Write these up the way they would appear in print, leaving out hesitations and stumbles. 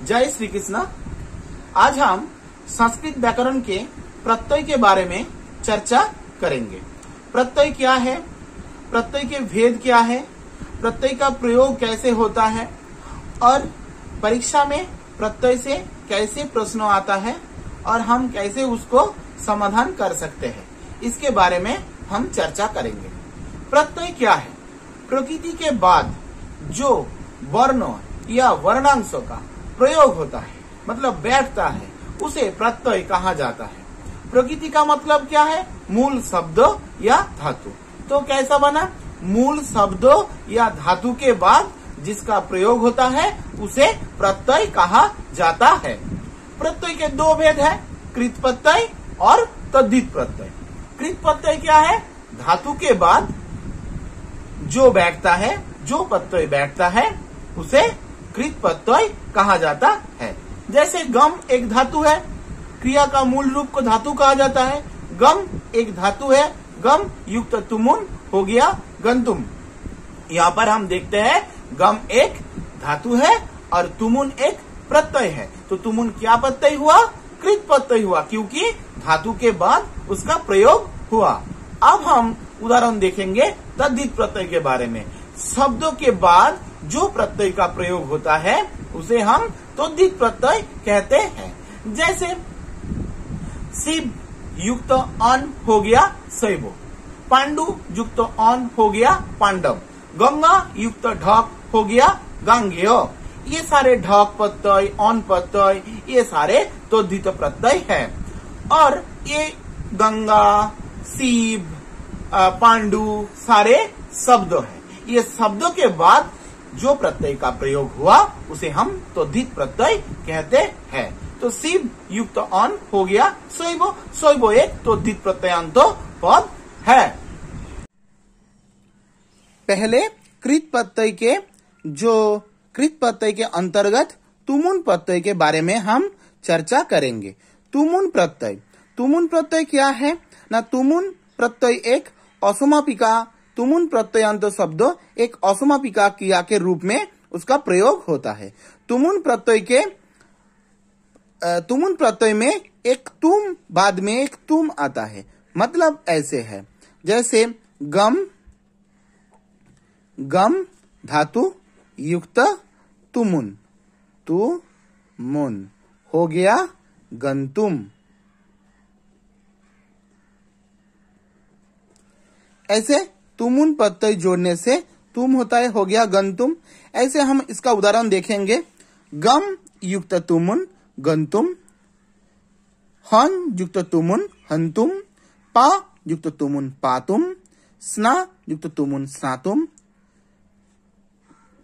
जय श्री कृष्ण। आज हम संस्कृत व्याकरण के प्रत्यय के बारे में चर्चा करेंगे। प्रत्यय क्या है, प्रत्यय के भेद क्या है, प्रत्यय का प्रयोग कैसे होता है और परीक्षा में प्रत्यय से कैसे प्रश्न आता है और हम कैसे उसको समाधान कर सकते हैं, इसके बारे में हम चर्चा करेंगे। प्रत्यय क्या है? प्रकृति के बाद जो वर्णों या वर्णांशों का प्रयोग होता है, मतलब बैठता है, उसे प्रत्यय कहा जाता है। प्रकृति का मतलब क्या है? मूल शब्द या धातु। तो कैसा बना? मूल शब्द या धातु के बाद जिसका प्रयोग होता है उसे प्रत्यय कहा जाता है। प्रत्यय के दो भेद है, कृत प्रत्यय और तद्धित प्रत्यय। कृत प्रत्यय क्या है? धातु के बाद जो बैठता है, जो प्रत्यय बैठता है उसे कृत प्रत्यय कहा जाता है। जैसे गम एक धातु है, क्रिया का मूल रूप को धातु कहा जाता है। गम एक धातु है, गम युक्त तुमुन हो गया गंतुम। यहाँ पर हम देखते हैं गम एक धातु है और तुमुन एक प्रत्यय है। तो तुमुन क्या प्रत्यय हुआ? कृत प्रत्यय हुआ, क्योंकि धातु के बाद उसका प्रयोग हुआ। अब हम उदाहरण देखेंगे तद्धित प्रत्यय के बारे में। शब्दों के बाद जो प्रत्यय का प्रयोग होता है उसे हम तद्धित प्रत्यय कहते हैं। जैसे शिव युक्त अन हो गया शैवो, पांडु युक्त अन हो गया पांडव, गंगा युक्त ढक हो गया गांगेय। ये सारे ढक प्रत्यय, अन प्रत्यय, ये सारे तद्धित प्रत्यय है। और ये गंगा, शिव, पांडु सारे शब्द हैं। ये शब्दों के बाद जो प्रत्यय का प्रयोग हुआ उसे हम तद्धित प्रत्यय कहते हैं। तो शिव युक्त अन हो गया शैवो, शैवो एक तद्धित प्रत्ययान्त पद है। पहले कृत प्रत्यय के अंतर्गत तुमुन प्रत्यय के बारे में हम चर्चा करेंगे। तुमुन प्रत्यय क्या है ना? तुमुन प्रत्यय एक असमापिका, तुमुन प्रत्ययान्त शब्द एक असमापिका क्रिया के रूप में उसका प्रयोग होता है। तुमुन प्रत्यय में एक तुम बाद में एक तुम आता है। मतलब ऐसे है, जैसे गम धातु युक्त तुमुन, तुमुन हो गया गंतुम। ऐसे तुमुन प्रत्यय जोड़ने से तुम होता है, हो गया गंतुम। ऐसे हम इसका उदाहरण देखेंगे। गम युक्त तुमुन गंतुम, हन युक्त तुमुन हंतुम, पा युक्त तुमुन पातुम, स्ना युक्त तुमुन स्नातुम,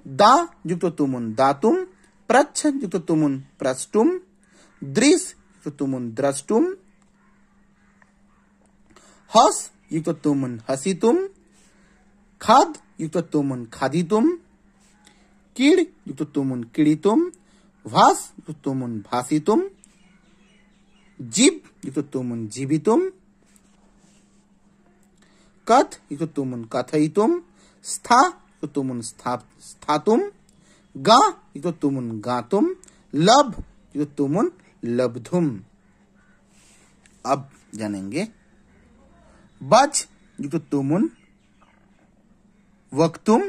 दा युक्त तुमुन दातुम, प्रच्छ युक्त तुमुन प्रष्टुम, दृश युक्त तुमुन द्रष्टुम, हस युक्त तुमुन हसितुम, खाद युक्त तुमुन खादितुम, कीड़ युक्त तुमुन कीड़ितुम, भास युक्त तुमुन भासितुम, जीव युक्त तुमुन जीवितुम, कथ युक्त तुमुन कथयितुम, स्था युक्त तुमुन स्थातुम, गा युक्त तुमुन गातुम, लभ युक्त तुमुन लब्धुम। अब जानेंगे बच युक्त तुमुन वक्तुम,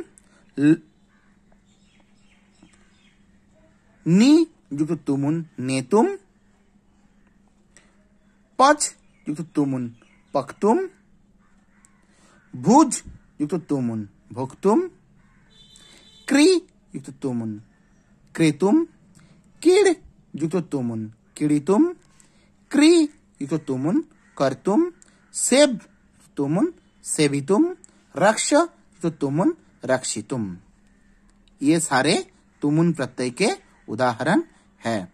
नी युक्त तुमुन नेतुम, पच युक्त तुमुन पक्तुम, भुज युक्त तुमुन भुक्तुम, क्री युक्त तुमुन क्रेतुम, कीड़ युक्त तुमुन कीड़ितुम, क्री युक्त तुमुन कर्तुम, सेब तुमुन सेवितुम, रक्ष युक्त तुमुन रक्षितुम। ये सारे तुमुन प्रत्यय के उदाहरण है।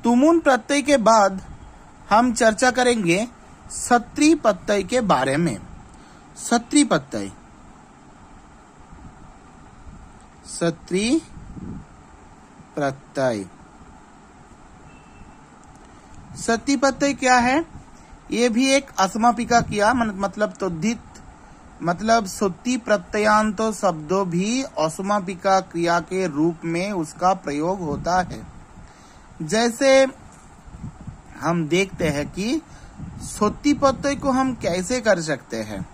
तुमुन प्रत्यय के बाद हम चर्चा करेंगे सत्री प्रत्यय के बारे में। सत्री प्रत्यय सती प्रत्यय क्या है? ये भी एक असमापिका क्रिया, मतलब तद्धित मतलब सुत्ती प्रत्ययान्त शब्दों भी औसमापिका क्रिया के रूप में उसका प्रयोग होता है। जैसे हम देखते हैं कि सुत्ती प्रत्यय को हम कैसे कर सकते हैं।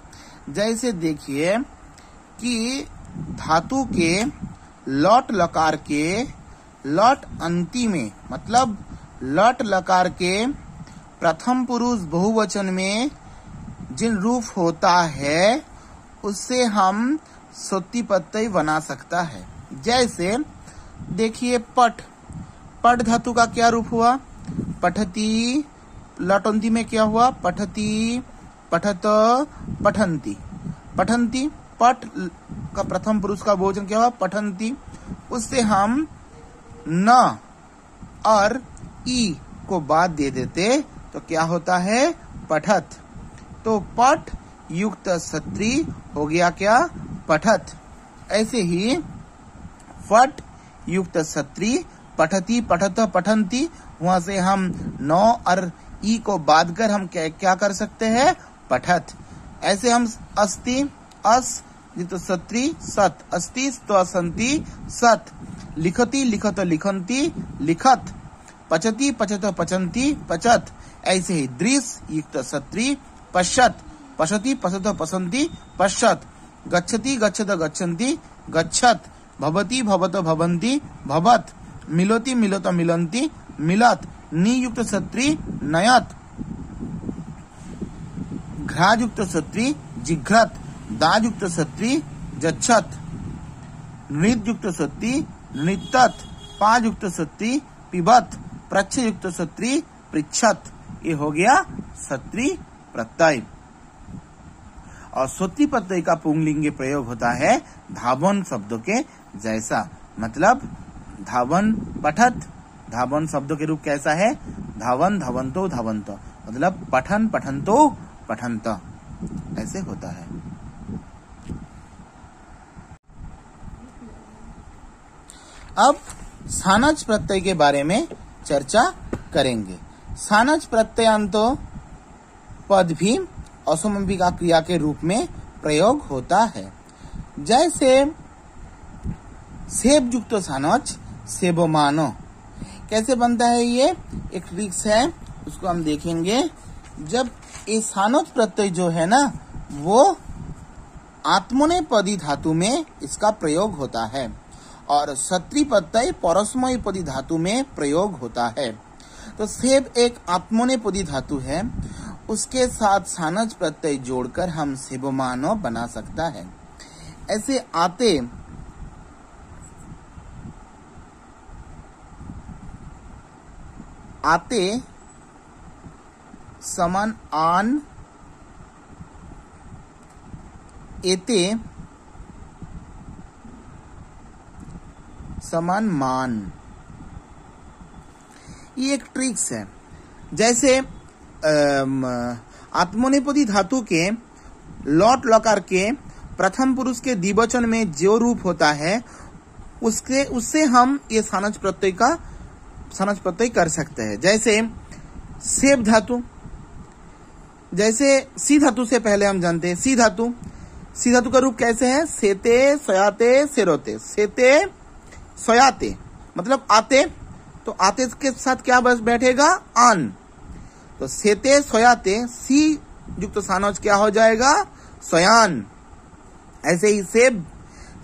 जैसे देखिए कि धातु के लट लकार के लट अंति में, मतलब लट लकार के प्रथम पुरुष बहुवचन में जिन रूप होता है उससे हम सुत्ती प्रत्यय बना सकता है। जैसे देखिए पठ, पठ धातु का क्या रूप हुआ? पठती। लटंती में क्या हुआ? पठती, पठत, पठंती। पठंती, पठ का प्रथम पुरुष का बहुवचन क्या हुआ? पठंती। उससे हम न और ई को बाद दे देते तो क्या होता है? पठत। तो पठ युक्त सत्री हो गया क्या? पठत। ऐसे ही फट युक्त सत्री पठती, पठत, पठंती, वहां से हम नौ और ई को बाद कर हम क्या कर सकते हैं? पठत। ऐसे हम अस्ति, अस जित सत्री सत, अस्ति तो असंति सत, लिखती, लिखत, लिखंती लिखत, पचती, पचत, पचंती पचत। ऐसे ही दृश युक्त सत्री पश्यत, पशति, पसत, पसंती पश्यत, गच्छति, गच्छत, गच्छन्ति गच्छत, भवति, भवत, भवन्ति भवत, मिलोति, मिलोत, मिलन्ति मिलत, नियुक्त सत्री नयत, घ्रायुक्त सत्री जिघ्रत, दायुक्त सत्री जच्छत, नृयुक्त सत्री नृतत, पायुक्त सत्री पिबत, प्रच्छयुक्त सत्री पृच्छत। ये हो गया सत्री प्रत्यय। और सुत्ती प्रत्यय का पुंगलिंगी प्रयोग होता है धावन शब्दों के जैसा। मतलब धावन पठत, धावन शब्दों के रूप कैसा है? धावन, धावंतो, धावंत। मतलब पठन, पठंतो, पठंत, ऐसे होता है। अब सानच प्रत्यय के बारे में चर्चा करेंगे। सानच प्रत्ययांतो पद भी औसमापिका क्रिया के रूप में प्रयोग होता है। जैसे सेब युक्त सानच सेबमानो। कैसे बनता है? ये एक ट्रिक्स है, उसको हम देखेंगे। जब ये सानच प्रत्यय जो है ना, वो आत्मनेपदी धातु में इसका प्रयोग होता है और सत्री प्रत्यय परस्मैपदी धातु में प्रयोग होता है। तो सेब एक आत्मनेपदी धातु है, उसके साथ सानच प्रत्यय जोड़कर हम सेबमानो बना सकता है। ऐसे आते, आते समान आन, एते समान मान। ये एक ट्रिक्स है। जैसे आत्मनेपदी धातु के लॉट लकार के प्रथम पुरुष के द्विवचन में जो रूप होता है उससे हम ये सानच प्रत्यय कर सकते हैं। जैसे सेब धातु, जैसे सी धातु से पहले हम जानते हैं सी धातु का रूप कैसे है? सेते, सयाते, सेरोते। सेते, सयाते मतलब आते, तो आते के साथ क्या बस बैठेगा? आन। तो सेते, सयाते, सी युक्त सानच क्या हो जाएगा? सयान। ऐसे ही सेब,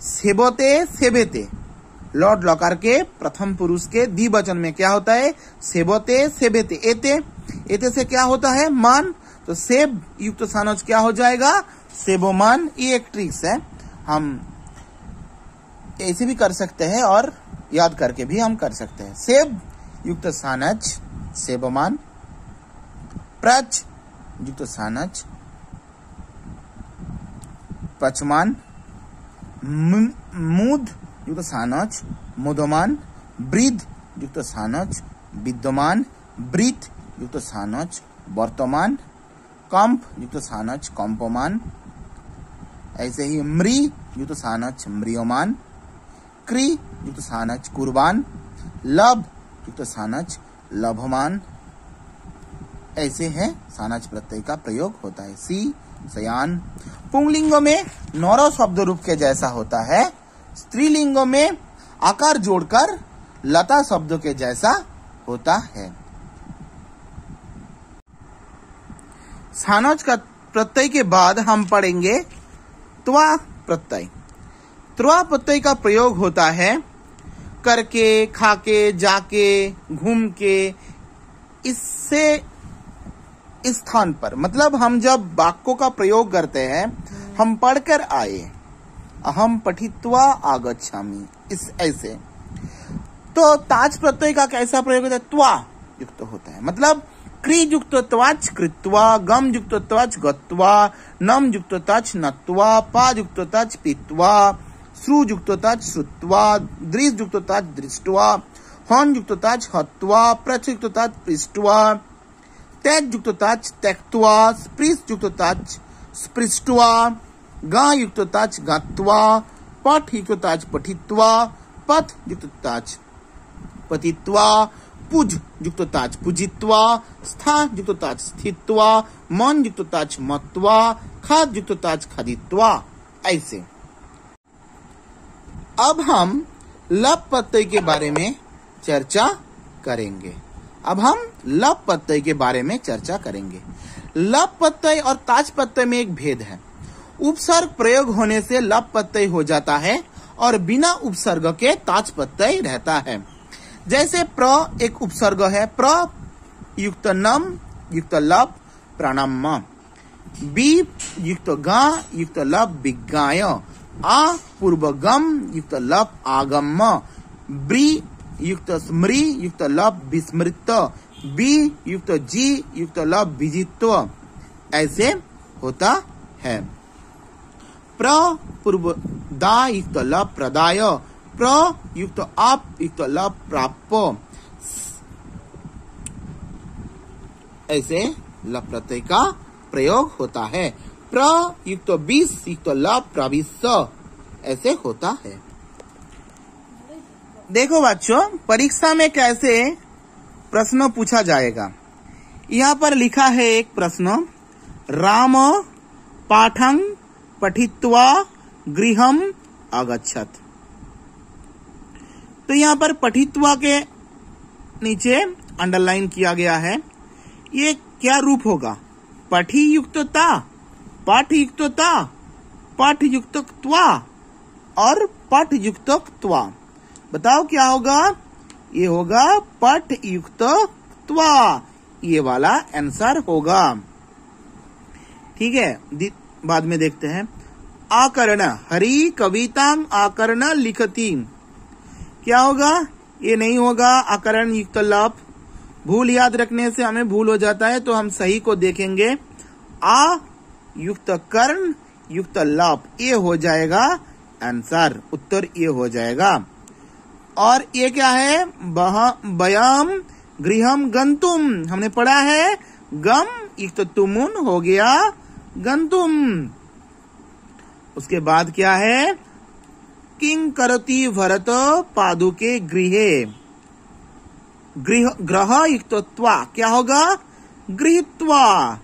सेबोते, सेबेते, लॉर्ड लकार के प्रथम पुरुष के द्विवचन में क्या होता है? सेबोते, सेबेते। एते, एते से क्या होता है? मान। तो सेब युक्त सानच क्या हो जाएगा? सेबोमान। ये एक ट्रिक्स है, हम ऐसे भी कर सकते हैं और याद करके भी हम कर सकते हैं। सेब युक्त सानच सेबोमान, प्रच युक्त सानच पचमान, मूद युक्त सानच मुदमान, वृद्ध युक्त सानच विद्यमान, वृत्त युक्त सानच वर्तमान, कंप युक्त सानच कंपमान। ऐसे ही मृ युक्त सानच म्रियमान, क्री युक्त सानच कुर्बान, लभ युक्त सानच लभमान। ऐसे है सानच प्रत्यय का प्रयोग होता है। सी शयान। पुंगलिंगों में नौरव शब्द रूप के जैसा होता है, स्त्रीलिंगों में आकार जोड़कर लता शब्दों के जैसा होता है। सानोज का प्रत्यय के बाद हम पढ़ेंगे त्वा प्रत्यय। त्वा प्रत्यय का प्रयोग होता है करके, खाके, जाके, घूम के, इससे स्थान पर। मतलब हम जब वाक्यों का प्रयोग करते हैं, हम पढ़कर आए, अहम पठित्वा आगच्छामि, इस ऐसे। तो ताच प्रत्यय का कैसा प्रयोग होता है? त्वा युक्त होता है। मतलब क्री युक्त त्वाच कृत्वा, गम युक्त त्वाच गत्वा, नम युक्त त्वाच नत्वा, पा युक्त त्वाच पीत्वा, श्रु युक्त त्वाच श्रुत्वा, दृश युक्त त्वाच दृष्ट्वा, हन युक्त त्वाच हत्वा, प्रच युक्त त्वाच पृष्ट्वा, त्याज युक्त त्वाच त्यक्त्वा, स्पृश युक्त त्वाच स्पृष्ट्वा, गा युक्त त्वाच गात्वा, पठ युक्त त्वाच पठित्वा, पथ युक्त त्वाच पतित्वा, पुज युक्त ताच पूजित्वा, स्था युक्त ताच स्थित्वा, मन युक्त ताच मत्वा, खाद युक्त ताच खादित्वा, ऐसे। अब हम लप प्रत्यय के बारे में चर्चा करेंगे। लप प्रत्यय और ताच प्रत्यय में एक भेद है। उपसर्ग प्रयोग होने से लप प्रत्यय हो जाता है और बिना उपसर्ग के ताच प्रत्यय रहता है। जैसे प्र एक उपसर्ग है, प्र युक्त नम युक्त लप प्राणम, बी युक्त गा युक्त लप विज्ञाय, आ पूर्व गम युक्त लप आगम, ब्री युक्त स्मृ युक्त लप विस्मृत, बी युक्त जी युक्त लप विजित्व, ऐसे होता है। प्र पूर्व दा युक्त लप प्रदाय, प्र युक्त आप युक्त लप प्राप, ऐसे लप प्रत्यय का प्रयोग होता है। प्र युक्त बीस युक्त लप प्रविश, ऐसे होता है। देखो बच्चों, परीक्षा में कैसे प्रश्न पूछा जाएगा। यहाँ पर लिखा है एक प्रश्न, राम पाठं पठित्वा गृहम आगच्छत। तो यहाँ पर पठित्वा के नीचे अंडरलाइन किया गया है। ये क्या रूप होगा? पठी युक्त ता, पाठ युक्त ता, पाठ युक्त त्वा और पठ युक्त त्वा। बताओ क्या होगा? ये होगा पठ युक्त त्वा, ये वाला आंसर होगा। ठीक है, बाद में देखते हैं। आकर्ण, हरि कवितां आकर्ण लिखती, क्या होगा? ये नहीं होगा आकरण युक्त लप। भूल याद रखने से हमें भूल हो जाता है, तो हम सही को देखेंगे। आ युक्त कर्ण युक्त लप, ये हो जाएगा आंसर, उत्तर ये हो जाएगा। और ये क्या है? बयम गृहम गंतुम, हमने पढ़ा है गम युक्त तुमुन हो गया गंतुम। उसके बाद क्या है? किं करति भरत पादुके गृहे, ग्रह युक्त त्वा, क्या होगा? गृहीत्वा,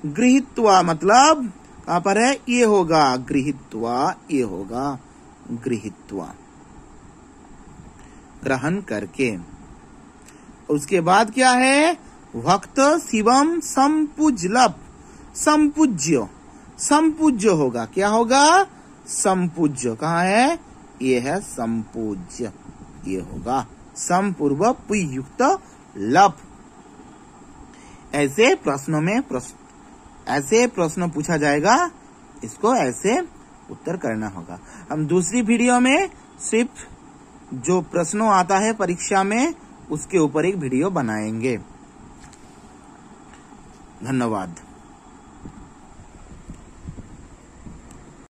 गृहीत्वा मतलब कहां पर है? ये होगा गृहीत्वा, ये होगा गृहीत्वा, ग्रहण करके। उसके बाद क्या है? भक्त शिवम संपूज्यलप, संपूज्य, संपूज्य होगा, क्या होगा? संपूज्य। कहाँ है? ये है संपूज्य, ये होगा संपूर्व पुयुक्त लप। ऐसे प्रश्नों में ऐसे प्रश्न पूछा जाएगा, इसको ऐसे उत्तर करना होगा। हम दूसरी वीडियो में सिर्फ जो प्रश्नों आता है परीक्षा में, उसके ऊपर एक वीडियो बनाएंगे। धन्यवाद।